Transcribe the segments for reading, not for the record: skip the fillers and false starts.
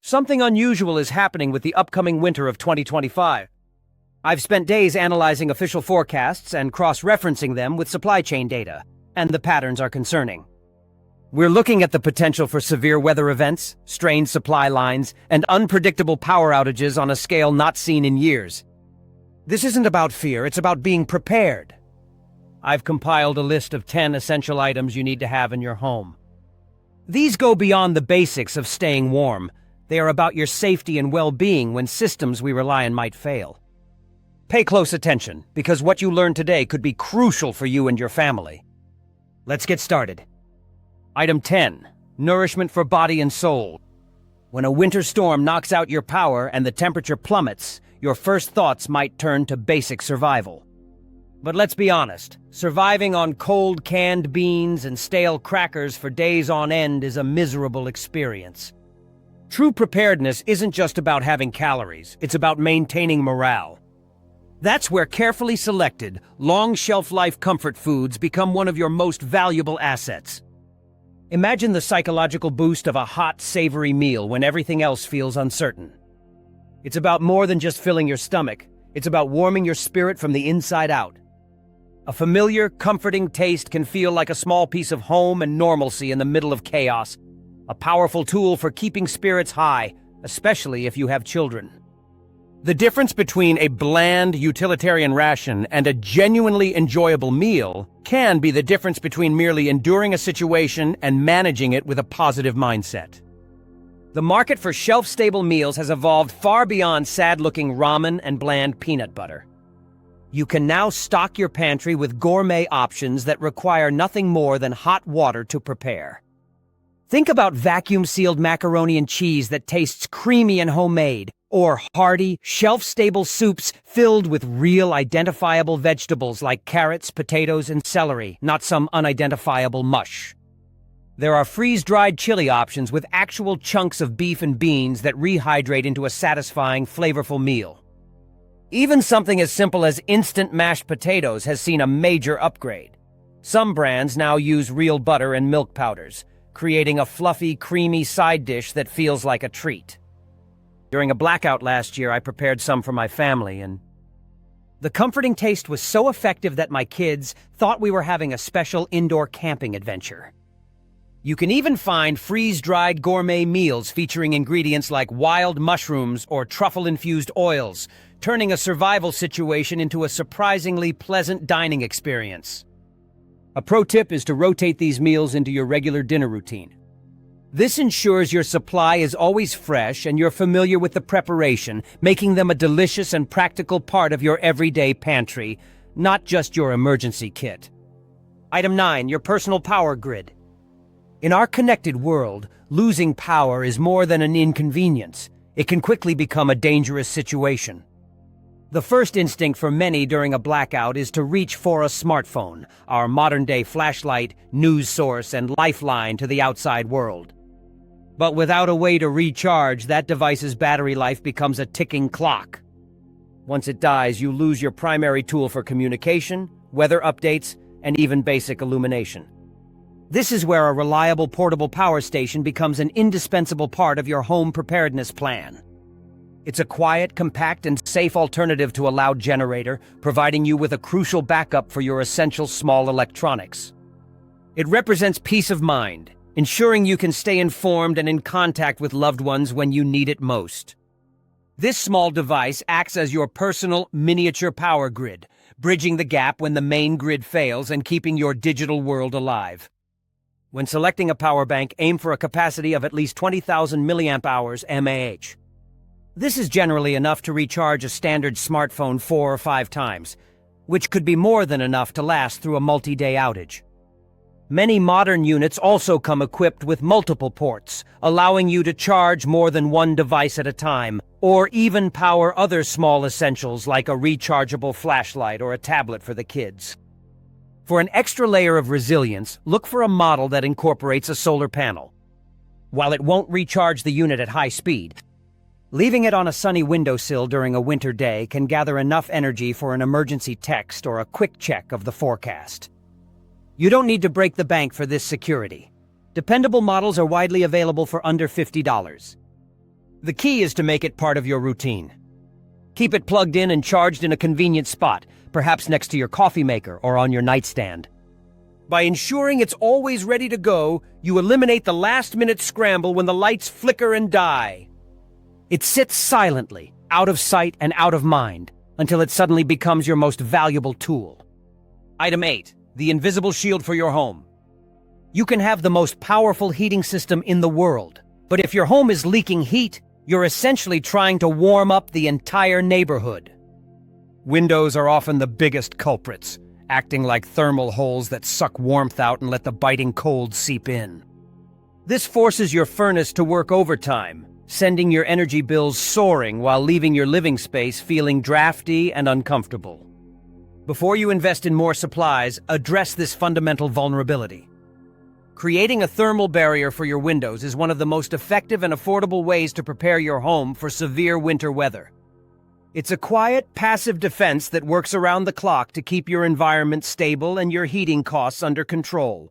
Something unusual is happening with the upcoming winter of 2025. I've spent days analyzing official forecasts and cross-referencing them with supply chain data, and the patterns are concerning. We're looking at the potential for severe weather events, strained supply lines, and unpredictable power outages on a scale not seen in years. This isn't about fear, it's about being prepared. I've compiled a list of 10 essential items you need to have in your home. These go beyond the basics of staying warm. They are about your safety and well-being when systems we rely on might fail. Pay close attention, because what you learn today could be crucial for you and your family. Let's get started. Item 10. Nourishment for body and soul. When a winter storm knocks out your power and the temperature plummets, your first thoughts might turn to basic survival. But let's be honest, surviving on cold canned beans and stale crackers for days on end is a miserable experience. True preparedness isn't just about having calories, it's about maintaining morale. That's where carefully selected, long shelf-life comfort foods become one of your most valuable assets. Imagine the psychological boost of a hot, savory meal when everything else feels uncertain. It's about more than just filling your stomach, it's about warming your spirit from the inside out. A familiar, comforting taste can feel like a small piece of home and normalcy in the middle of chaos. A powerful tool for keeping spirits high, especially if you have children. The difference between a bland, utilitarian ration and a genuinely enjoyable meal can be the difference between merely enduring a situation and managing it with a positive mindset. The market for shelf-stable meals has evolved far beyond sad-looking ramen and bland peanut butter. You can now stock your pantry with gourmet options that require nothing more than hot water to prepare. Think about vacuum-sealed macaroni and cheese that tastes creamy and homemade, or hearty, shelf-stable soups filled with real identifiable vegetables like carrots, potatoes, and celery, not some unidentifiable mush. There are freeze-dried chili options with actual chunks of beef and beans that rehydrate into a satisfying, flavorful meal. Even something as simple as instant mashed potatoes has seen a major upgrade. Some brands now use real butter and milk powders, creating a fluffy, creamy side dish that feels like a treat. During a blackout last year, I prepared some for my family, and the comforting taste was so effective that my kids thought we were having a special indoor camping adventure. You can even find freeze-dried gourmet meals featuring ingredients like wild mushrooms or truffle-infused oils, turning a survival situation into a surprisingly pleasant dining experience. A pro tip is to rotate these meals into your regular dinner routine. This ensures your supply is always fresh and you're familiar with the preparation, making them a delicious and practical part of your everyday pantry, not just your emergency kit. Item 9. Your personal power grid. In our connected world, losing power is more than an inconvenience. It can quickly become a dangerous situation. The first instinct for many during a blackout is to reach for a smartphone, our modern-day flashlight, news source, and lifeline to the outside world. But without a way to recharge, that device's battery life becomes a ticking clock. Once it dies, you lose your primary tool for communication, weather updates, and even basic illumination. This is where a reliable portable power station becomes an indispensable part of your home preparedness plan. It's a quiet, compact, and safe alternative to a loud generator, providing you with a crucial backup for your essential small electronics. It represents peace of mind, ensuring you can stay informed and in contact with loved ones when you need it most. This small device acts as your personal, miniature power grid, bridging the gap when the main grid fails and keeping your digital world alive. When selecting a power bank, aim for a capacity of at least 20,000 milliamp hours mAh. This is generally enough to recharge a standard smartphone 4 or 5 times, which could be more than enough to last through a multi-day outage. Many modern units also come equipped with multiple ports, allowing you to charge more than one device at a time, or even power other small essentials like a rechargeable flashlight or a tablet for the kids. For an extra layer of resilience, look for a model that incorporates a solar panel. While it won't recharge the unit at high speed, leaving it on a sunny windowsill during a winter day can gather enough energy for an emergency text or a quick check of the forecast. You don't need to break the bank for this security. Dependable models are widely available for under $50. The key is to make it part of your routine. Keep it plugged in and charged in a convenient spot, perhaps next to your coffee maker or on your nightstand. By ensuring it's always ready to go, you eliminate the last-minute scramble when the lights flicker and die. It sits silently, out of sight and out of mind, until it suddenly becomes your most valuable tool. Item 8. The invisible shield for your home. You can have the most powerful heating system in the world, but if your home is leaking heat, you're essentially trying to warm up the entire neighborhood. Windows are often the biggest culprits, acting like thermal holes that suck warmth out and let the biting cold seep in. This forces your furnace to work overtime, sending your energy bills soaring while leaving your living space feeling drafty and uncomfortable. Before you invest in more supplies, address this fundamental vulnerability. Creating a thermal barrier for your windows is one of the most effective and affordable ways to prepare your home for severe winter weather. It's a quiet, passive defense that works around the clock to keep your environment stable and your heating costs under control.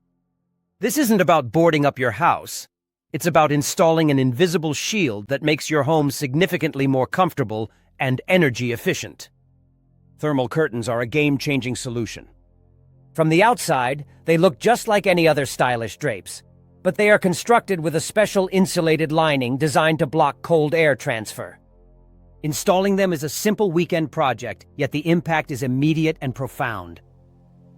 This isn't about boarding up your house. It's about installing an invisible shield that makes your home significantly more comfortable and energy efficient. Thermal curtains are a game-changing solution. From the outside, they look just like any other stylish drapes, but they are constructed with a special insulated lining designed to block cold air transfer. Installing them is a simple weekend project, yet the impact is immediate and profound.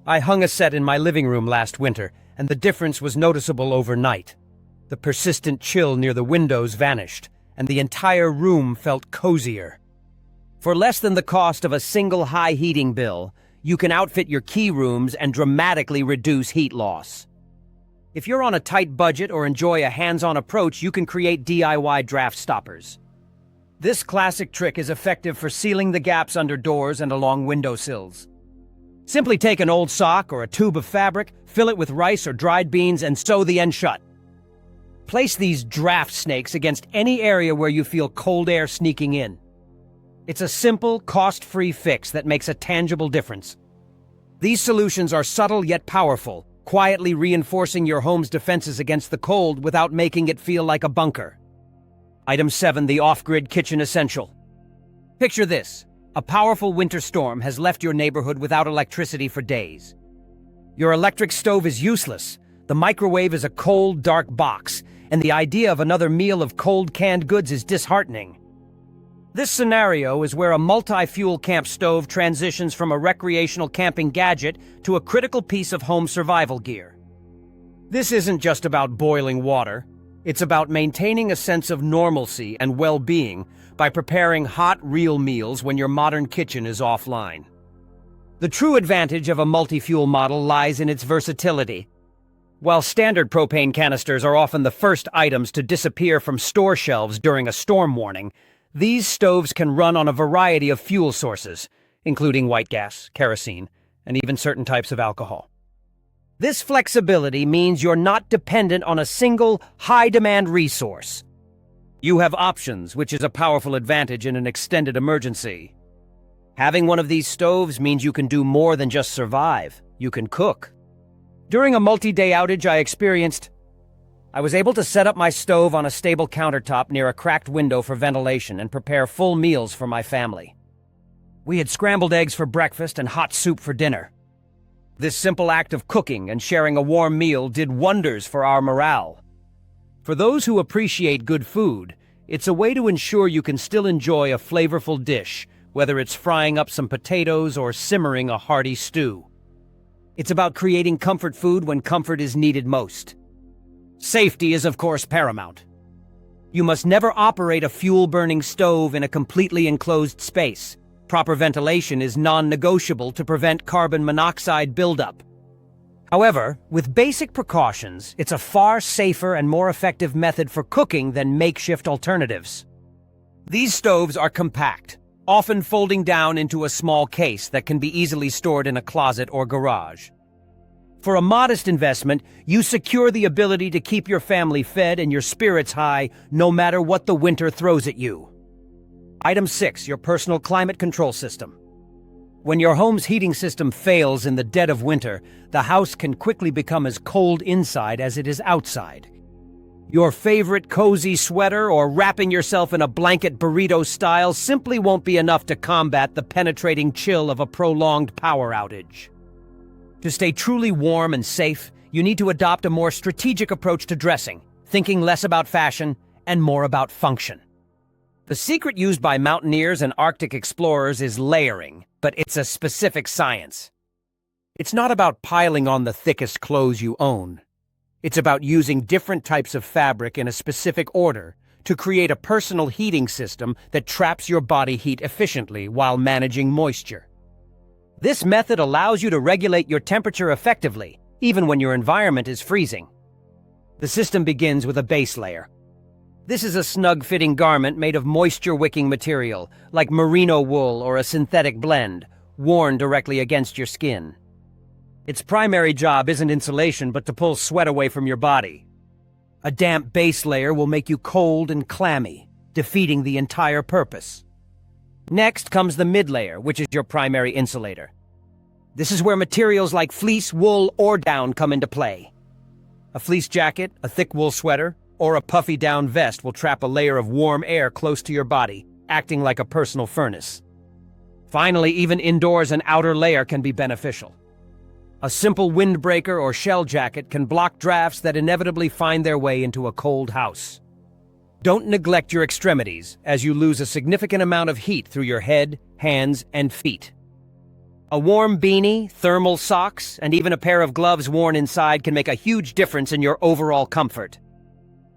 I hung a set in my living room last winter, and the difference was noticeable overnight. The persistent chill near the windows vanished, and the entire room felt cozier. For less than the cost of a single high heating bill, you can outfit your key rooms and dramatically reduce heat loss. If you're on a tight budget or enjoy a hands-on approach, you can create DIY draft stoppers. This classic trick is effective for sealing the gaps under doors and along windowsills. Simply take an old sock or a tube of fabric, fill it with rice or dried beans, and sew the end shut. Place these draft snakes against any area where you feel cold air sneaking in. It's a simple, cost-free fix that makes a tangible difference. These solutions are subtle yet powerful, quietly reinforcing your home's defenses against the cold without making it feel like a bunker. Item 7. The off-grid kitchen essential. Picture this. A powerful winter storm has left your neighborhood without electricity for days. Your electric stove is useless, the microwave is a cold, dark box, and the idea of another meal of cold canned goods is disheartening. This scenario is where a multi-fuel camp stove transitions from a recreational camping gadget to a critical piece of home survival gear. This isn't just about boiling water. It's about maintaining a sense of normalcy and well-being by preparing hot, real meals when your modern kitchen is offline. The true advantage of a multi-fuel model lies in its versatility. While standard propane canisters are often the first items to disappear from store shelves during a storm warning, these stoves can run on a variety of fuel sources, including white gas, kerosene, and even certain types of alcohol. This flexibility means you're not dependent on a single, high-demand resource. You have options, which is a powerful advantage in an extended emergency. Having one of these stoves means you can do more than just survive. You can cook. During a multi-day outage I was able to set up my stove on a stable countertop near a cracked window for ventilation and prepare full meals for my family. We had scrambled eggs for breakfast and hot soup for dinner. This simple act of cooking and sharing a warm meal did wonders for our morale. For those who appreciate good food, it's a way to ensure you can still enjoy a flavorful dish, whether it's frying up some potatoes or simmering a hearty stew. It's about creating comfort food when comfort is needed most. Safety is, of course, paramount. You must never operate a fuel-burning stove in a completely enclosed space. Proper ventilation is non-negotiable to prevent carbon monoxide buildup. However, with basic precautions, it's a far safer and more effective method for cooking than makeshift alternatives. These stoves are compact, often folding down into a small case that can be easily stored in a closet or garage. For a modest investment, you secure the ability to keep your family fed and your spirits high no matter what the winter throws at you. Item 6. Your personal climate control system. When your home's heating system fails in the dead of winter, the house can quickly become as cold inside as it is outside. Your favorite cozy sweater or wrapping yourself in a blanket burrito style simply won't be enough to combat the penetrating chill of a prolonged power outage. To stay truly warm and safe, you need to adopt a more strategic approach to dressing, thinking less about fashion and more about function. The secret used by mountaineers and Arctic explorers is layering, but it's a specific science. It's not about piling on the thickest clothes you own. It's about using different types of fabric in a specific order to create a personal heating system that traps your body heat efficiently while managing moisture. This method allows you to regulate your temperature effectively, even when your environment is freezing. The system begins with a base layer. This is a snug-fitting garment made of moisture-wicking material, like merino wool or a synthetic blend, worn directly against your skin. Its primary job isn't insulation, but to pull sweat away from your body. A damp base layer will make you cold and clammy, defeating the entire purpose. Next comes the mid-layer, which is your primary insulator. This is where materials like fleece, wool, or down come into play. A fleece jacket, a thick wool sweater, or a puffy down vest will trap a layer of warm air close to your body, acting like a personal furnace. Finally, even indoors, an outer layer can be beneficial. A simple windbreaker or shell jacket can block drafts that inevitably find their way into a cold house. Don't neglect your extremities, as you lose a significant amount of heat through your head, hands, and feet. A warm beanie, thermal socks, and even a pair of gloves worn inside can make a huge difference in your overall comfort.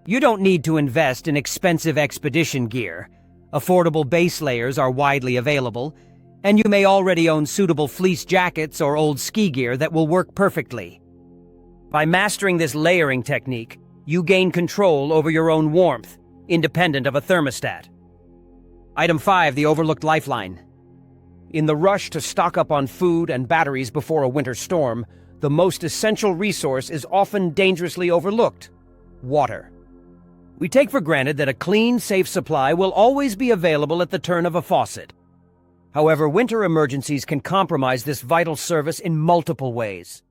You don't need to invest in expensive expedition gear. Affordable base layers are widely available, and you may already own suitable fleece jackets or old ski gear that will work perfectly. By mastering this layering technique, you gain control over your own warmth, independent of a thermostat. Item 5, the overlooked lifeline. In the rush to stock up on food and batteries before a winter storm, the most essential resource is often dangerously overlooked: water. We take for granted that a clean, safe supply will always be available at the turn of a faucet. However, winter emergencies can compromise this vital service in multiple ways.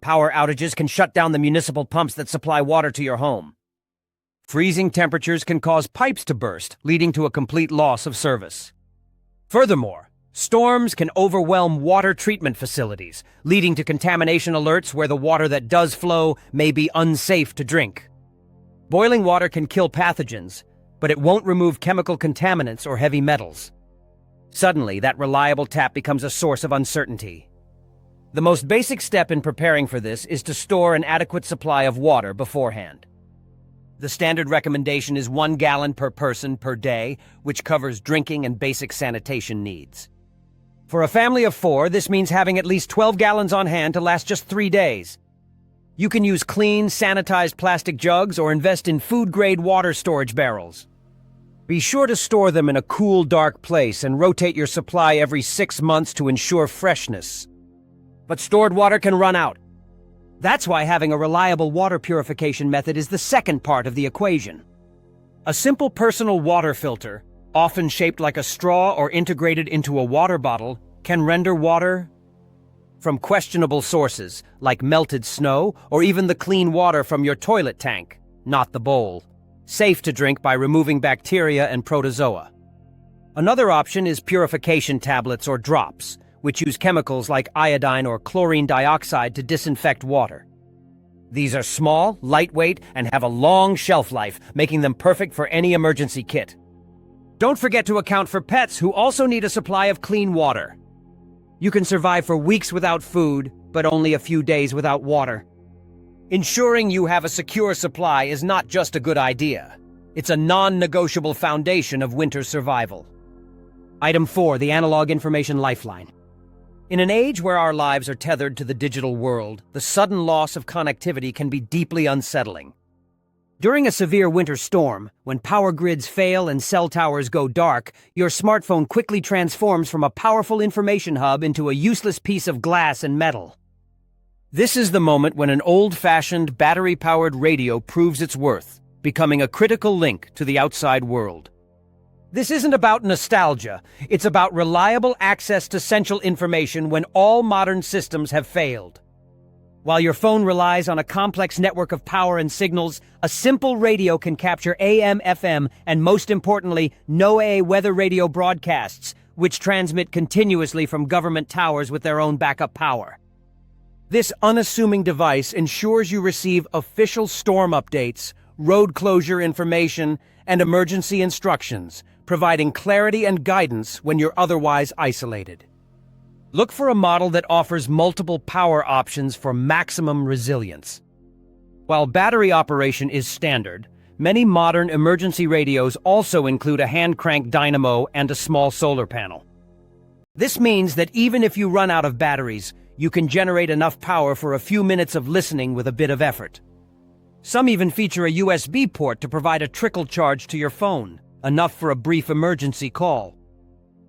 Power outages can shut down the municipal pumps that supply water to your home. Freezing temperatures can cause pipes to burst, leading to a complete loss of service. Furthermore, storms can overwhelm water treatment facilities, leading to contamination alerts where the water that does flow may be unsafe to drink. Boiling water can kill pathogens, but it won't remove chemical contaminants or heavy metals. Suddenly, that reliable tap becomes a source of uncertainty. The most basic step in preparing for this is to store an adequate supply of water beforehand. The standard recommendation is 1 gallon per person per day, which covers drinking and basic sanitation needs. For a family of 4, this means having at least 12 gallons on hand to last just 3 days. You can use clean, sanitized plastic jugs or invest in food-grade water storage barrels. Be sure to store them in a cool, dark place and rotate your supply every 6 months to ensure freshness. But stored water can run out. That's why having a reliable water purification method is the second part of the equation. A simple personal water filter, often shaped like a straw or integrated into a water bottle, can render water from questionable sources, like melted snow or even the clean water from your toilet tank, not the bowl, safe to drink by removing bacteria and protozoa. Another option is purification tablets or drops, which use chemicals like iodine or chlorine dioxide to disinfect water. These are small, lightweight, and have a long shelf life, making them perfect for any emergency kit. Don't forget to account for pets who also need a supply of clean water. You can survive for weeks without food, but only a few days without water. Ensuring you have a secure supply is not just a good idea. It's a non-negotiable foundation of winter survival. Item 4, the analog information lifeline. In an age where our lives are tethered to the digital world, the sudden loss of connectivity can be deeply unsettling. During a severe winter storm, when power grids fail and cell towers go dark, your smartphone quickly transforms from a powerful information hub into a useless piece of glass and metal. This is the moment when an old-fashioned, battery-powered radio proves its worth, becoming a critical link to the outside world. This isn't about nostalgia. It's about reliable access to essential information when all modern systems have failed. While your phone relies on a complex network of power and signals, a simple radio can capture AM, FM, and most importantly, NOAA weather radio broadcasts, which transmit continuously from government towers with their own backup power. This unassuming device ensures you receive official storm updates, road closure information, and emergency instructions, providing clarity and guidance when you're otherwise isolated. Look for a model that offers multiple power options for maximum resilience. While battery operation is standard, many modern emergency radios also include a hand-crank dynamo and a small solar panel. This means that even if you run out of batteries, you can generate enough power for a few minutes of listening with a bit of effort. Some even feature a USB port to provide a trickle charge to your phone, enough for a brief emergency call.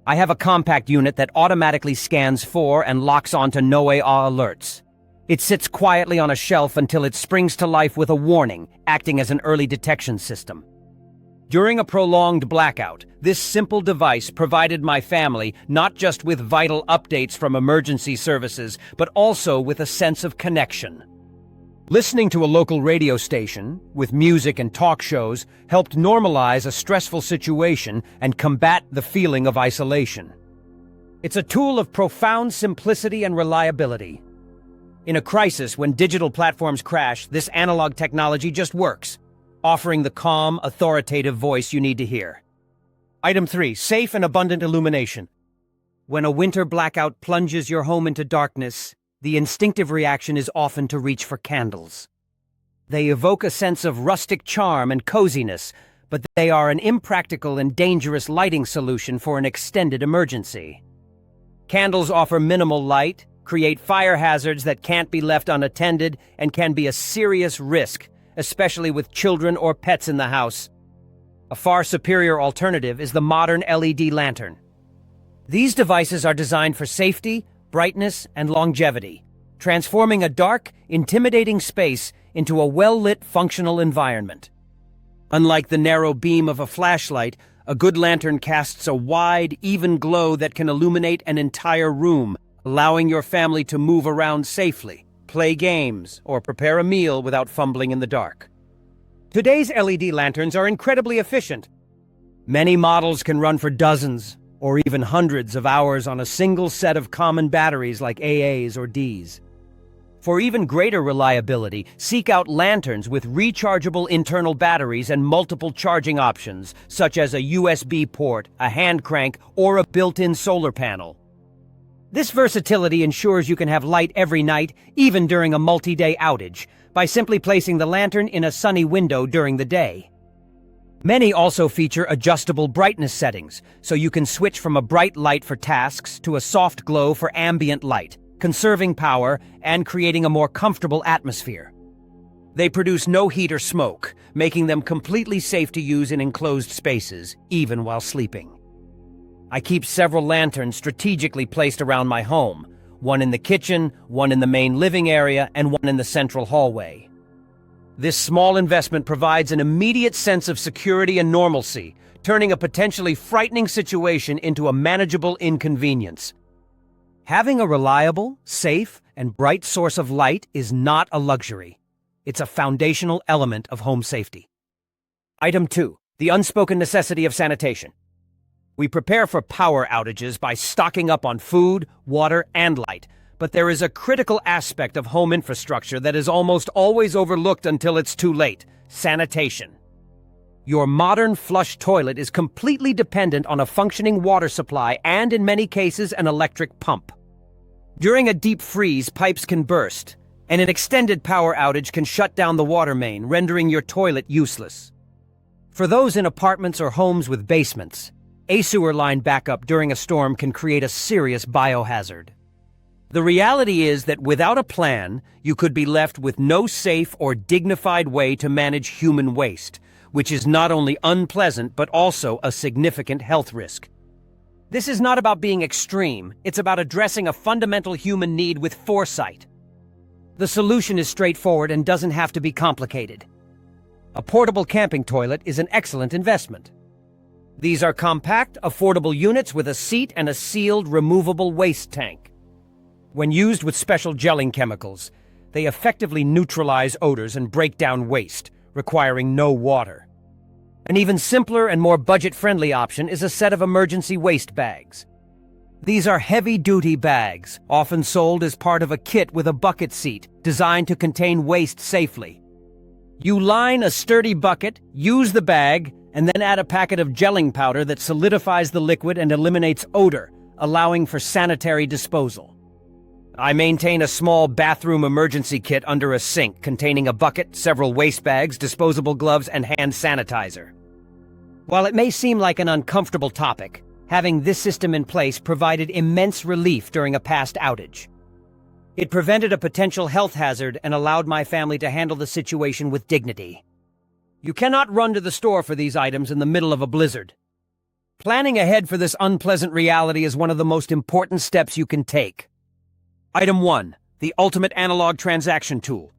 I have a compact unit that automatically scans for and locks onto NOAA alerts. It sits quietly on a shelf until it springs to life with a warning, acting as an early detection system. During a prolonged blackout, this simple device provided my family not just with vital updates from emergency services, but also with a sense of connection. Listening to a local radio station, with music and talk shows, helped normalize a stressful situation and combat the feeling of isolation. It's a tool of profound simplicity and reliability. In a crisis, when digital platforms crash, this analog technology just works, offering the calm, authoritative voice you need to hear. Item 3. Safe and abundant illumination. When a winter blackout plunges your home into darkness, the instinctive reaction is often to reach for candles. They evoke a sense of rustic charm and coziness, but they are an impractical and dangerous lighting solution for an extended emergency. Candles offer minimal light, create fire hazards that can't be left unattended, and can be a serious risk, especially with children or pets in the house. A far superior alternative is the modern LED lantern. These devices are designed for safety, brightness, and longevity, transforming a dark, intimidating space into a well-lit, functional environment. Unlike the narrow beam of a flashlight, a good lantern casts a wide, even glow that can illuminate an entire room, allowing your family to move around safely, play games, or prepare a meal without fumbling in the dark. Today's LED lanterns are incredibly efficient. Many models can run for dozens, or even hundreds of hours on a single set of common batteries like AAs or Ds. For even greater reliability, seek out lanterns with rechargeable internal batteries and multiple charging options, such as a USB port, a hand crank, or a built-in solar panel. This versatility ensures you can have light every night, even during a multi-day outage, by simply placing the lantern in a sunny window during the day. Many also feature adjustable brightness settings, so you can switch from a bright light for tasks to a soft glow for ambient light, conserving power and creating a more comfortable atmosphere. They produce no heat or smoke, making them completely safe to use in enclosed spaces, even while sleeping. I keep several lanterns strategically placed around my home, one in the kitchen, one in the main living area, and one in the central hallway. This small investment provides an immediate sense of security and normalcy, turning a potentially frightening situation into a manageable inconvenience. Having a reliable, safe, and bright source of light is not a luxury. It's a foundational element of home safety. Item 2. The unspoken necessity of sanitation. We prepare for power outages by stocking up on food, water, and light. But there is a critical aspect of home infrastructure that is almost always overlooked until it's too late: sanitation. Your modern flush toilet is completely dependent on a functioning water supply and, in many cases, an electric pump. During a deep freeze, pipes can burst, and an extended power outage can shut down the water main, rendering your toilet useless. For those in apartments or homes with basements, a sewer line backup during a storm can create a serious biohazard. The reality is that without a plan, you could be left with no safe or dignified way to manage human waste, which is not only unpleasant but also a significant health risk. This is not about being extreme, it's about addressing a fundamental human need with foresight. The solution is straightforward and doesn't have to be complicated. A portable camping toilet is an excellent investment. These are compact, affordable units with a seat and a sealed, removable waste tank. When used with special gelling chemicals, They effectively neutralize odors and break down waste, requiring no water. An even simpler and more budget-friendly option is a set of emergency waste bags. These are heavy-duty bags, often sold as part of a kit with a bucket seat, designed to contain waste safely. You line a sturdy bucket, use the bag, and then add a packet of gelling powder that solidifies the liquid and eliminates odor, allowing for sanitary disposal. I maintain a small bathroom emergency kit under a sink containing a bucket, several waste bags, disposable gloves, and hand sanitizer. While it may seem like an uncomfortable topic, having this system in place provided immense relief during a past outage. It prevented a potential health hazard and allowed my family to handle the situation with dignity. You cannot run to the store for these items in the middle of a blizzard. Planning ahead for this unpleasant reality is one of the most important steps you can take. Item 1. The ultimate analog transaction tool.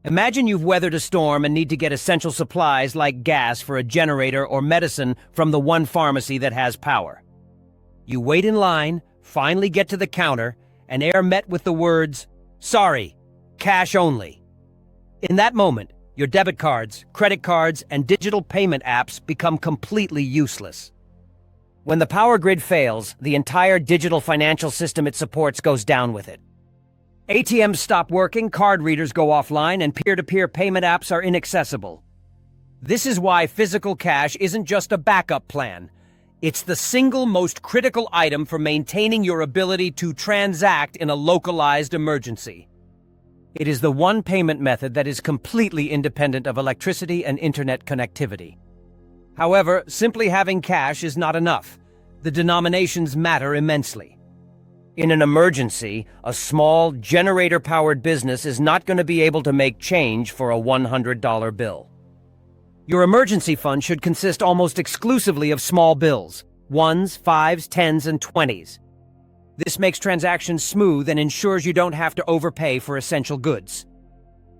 Imagine you've weathered a storm and need to get essential supplies like gas for a generator or medicine from the one pharmacy that has power. You wait in line, finally get to the counter, and are met with the words, "Sorry, cash only." In that moment, your debit cards, credit cards, and digital payment apps become completely useless. When the power grid fails, the entire digital financial system it supports goes down with it. ATMs stop working, card readers go offline, and peer-to-peer payment apps are inaccessible. This is why physical cash isn't just a backup plan. It's the single most critical item for maintaining your ability to transact in a localized emergency. It is the one payment method that is completely independent of electricity and internet connectivity. However, simply having cash is not enough. The denominations matter immensely. In an emergency, a small, generator-powered business is not going to be able to make change for a $100 bill. Your emergency fund should consist almost exclusively of small bills, 1s, 5s, 10s, and 20s. This makes transactions smooth and ensures you don't have to overpay for essential goods.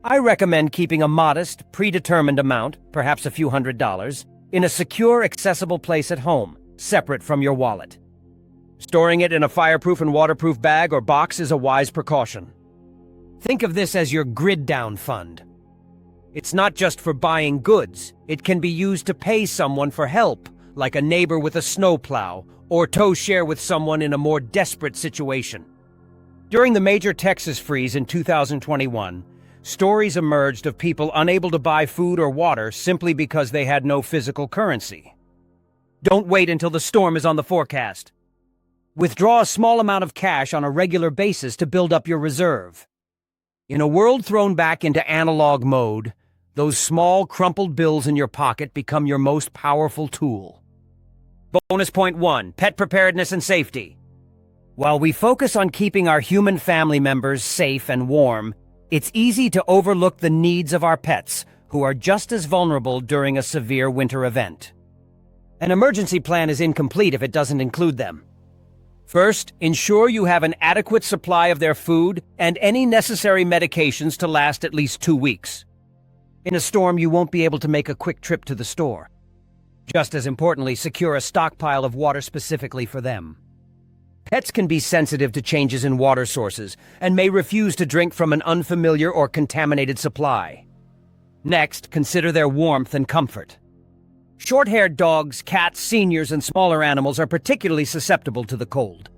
I recommend keeping a modest, predetermined amount, perhaps a few $100s, in a secure, accessible place at home, separate from your wallet. Storing it in a fireproof and waterproof bag or box is a wise precaution. Think of this as your grid-down fund. It's not just for buying goods. It can be used to pay someone for help, like a neighbor with a snowplow, or tow share with someone in a more desperate situation. During the major Texas freeze in 2021, stories emerged of people unable to buy food or water simply because they had no physical currency. Don't wait until the storm is on the forecast. Withdraw a small amount of cash on a regular basis to build up your reserve. In a world thrown back into analog mode, those small, crumpled bills in your pocket become your most powerful tool. Bonus point 1, pet preparedness and safety. While we focus on keeping our human family members safe and warm, it's easy to overlook the needs of our pets, who are just as vulnerable during a severe winter event. An emergency plan is incomplete if it doesn't include them. First, ensure you have an adequate supply of their food and any necessary medications to last at least 2 weeks. In a storm, you won't be able to make a quick trip to the store. Just as importantly, secure a stockpile of water specifically for them. Pets can be sensitive to changes in water sources and may refuse to drink from an unfamiliar or contaminated supply. Next, consider their warmth and comfort. Short-haired dogs, cats, seniors, and smaller animals are particularly susceptible to the cold.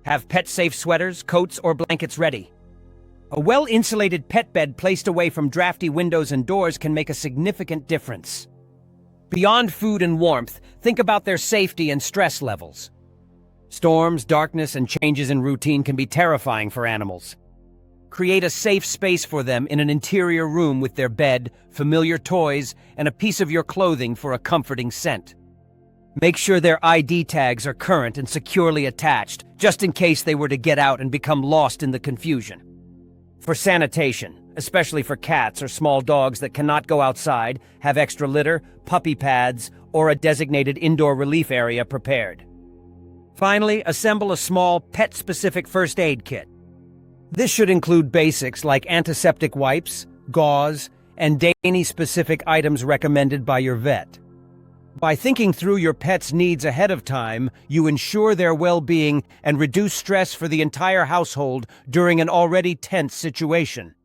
Have pet-safe sweaters, coats, or blankets ready. A well-insulated pet bed placed away from drafty windows and doors can make a significant difference. Beyond food and warmth, think about their safety and stress levels. Storms, darkness, and changes in routine can be terrifying for animals. Create a safe space for them in an interior room with their bed, familiar toys, and a piece of your clothing for a comforting scent. Make sure their ID tags are current and securely attached, just in case they were to get out and become lost in the confusion. For sanitation, especially for cats or small dogs that cannot go outside, have extra litter, puppy pads, or a designated indoor relief area prepared. Finally, assemble a small pet-specific first aid kit. This should include basics like antiseptic wipes, gauze, and Dani-specific items recommended by your vet. By thinking through your pet's needs ahead of time, you ensure their well-being and reduce stress for the entire household during an already tense situation.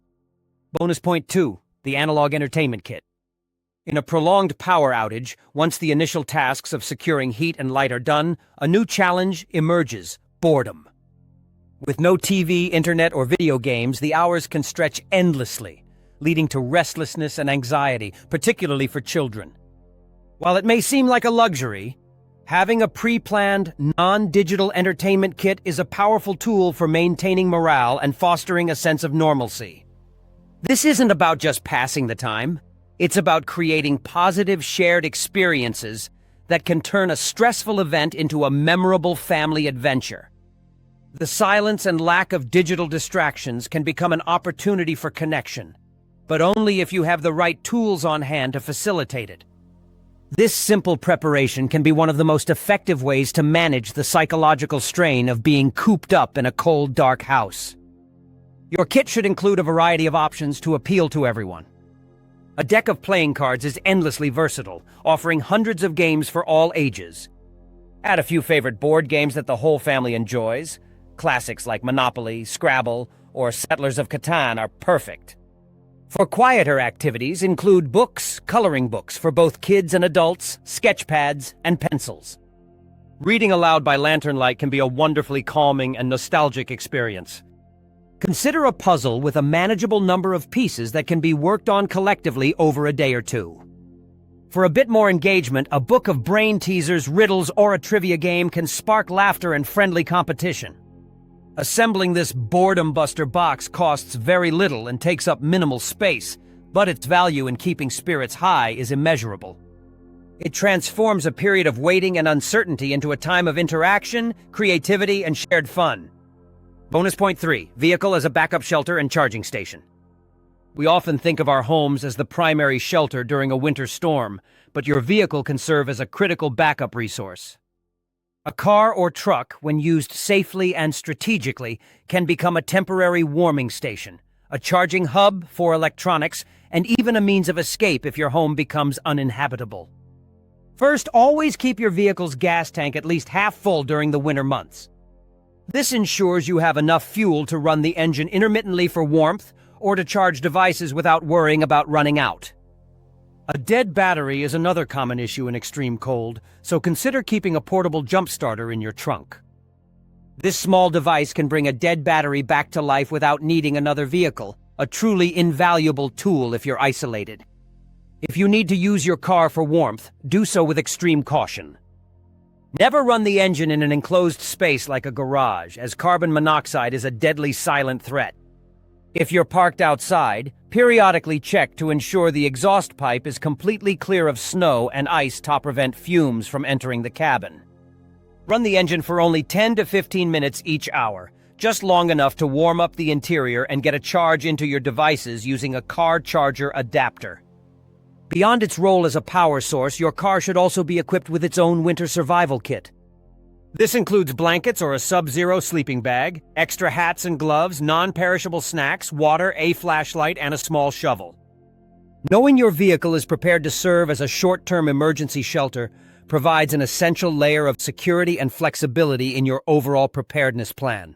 Bonus point 2, the analog entertainment kit. In a prolonged power outage, once the initial tasks of securing heat and light are done, a new challenge emerges: boredom. With no TV, internet, or video games, the hours can stretch endlessly, leading to restlessness and anxiety, particularly for children. While it may seem like a luxury, having a pre-planned, non-digital entertainment kit is a powerful tool for maintaining morale and fostering a sense of normalcy. This isn't about just passing the time. It's about creating positive shared experiences that can turn a stressful event into a memorable family adventure. The silence and lack of digital distractions can become an opportunity for connection, but only if you have the right tools on hand to facilitate it. This simple preparation can be one of the most effective ways to manage the psychological strain of being cooped up in a cold, dark house. Your kit should include a variety of options to appeal to everyone. A deck of playing cards is endlessly versatile, offering hundreds of games for all ages. Add a few favorite board games that the whole family enjoys. Classics like Monopoly, Scrabble, or Settlers of Catan are perfect. For quieter activities, include books, coloring books for both kids and adults, sketch pads, and pencils. Reading aloud by lantern light can be a wonderfully calming and nostalgic experience. Consider a puzzle with a manageable number of pieces that can be worked on collectively over a day or two. For a bit more engagement, a book of brain teasers, riddles, or a trivia game can spark laughter and friendly competition. Assembling this boredom-buster box costs very little and takes up minimal space, but its value in keeping spirits high is immeasurable. It transforms a period of waiting and uncertainty into a time of interaction, creativity, and shared fun. Bonus point 3, vehicle as a backup shelter and charging station. We often think of our homes as the primary shelter during a winter storm, but your vehicle can serve as a critical backup resource. A car or truck, when used safely and strategically, can become a temporary warming station, a charging hub for electronics, and even a means of escape if your home becomes uninhabitable. First, always keep your vehicle's gas tank at least half full during the winter months. This ensures you have enough fuel to run the engine intermittently for warmth or to charge devices without worrying about running out. A dead battery is another common issue in extreme cold, so consider keeping a portable jump starter in your trunk. This small device can bring a dead battery back to life without needing another vehicle, a truly invaluable tool if you're isolated. If you need to use your car for warmth, do so with extreme caution. Never run the engine in an enclosed space like a garage, as carbon monoxide is a deadly silent threat. If you're parked outside, periodically check to ensure the exhaust pipe is completely clear of snow and ice to prevent fumes from entering the cabin. Run the engine for only 10 to 15 minutes each hour, just long enough to warm up the interior and get a charge into your devices using a car charger adapter. Beyond its role as a power source, your car should also be equipped with its own winter survival kit. This includes blankets or a sub-zero sleeping bag, extra hats and gloves, non-perishable snacks, water, a flashlight, and a small shovel. Knowing your vehicle is prepared to serve as a short-term emergency shelter provides an essential layer of security and flexibility in your overall preparedness plan.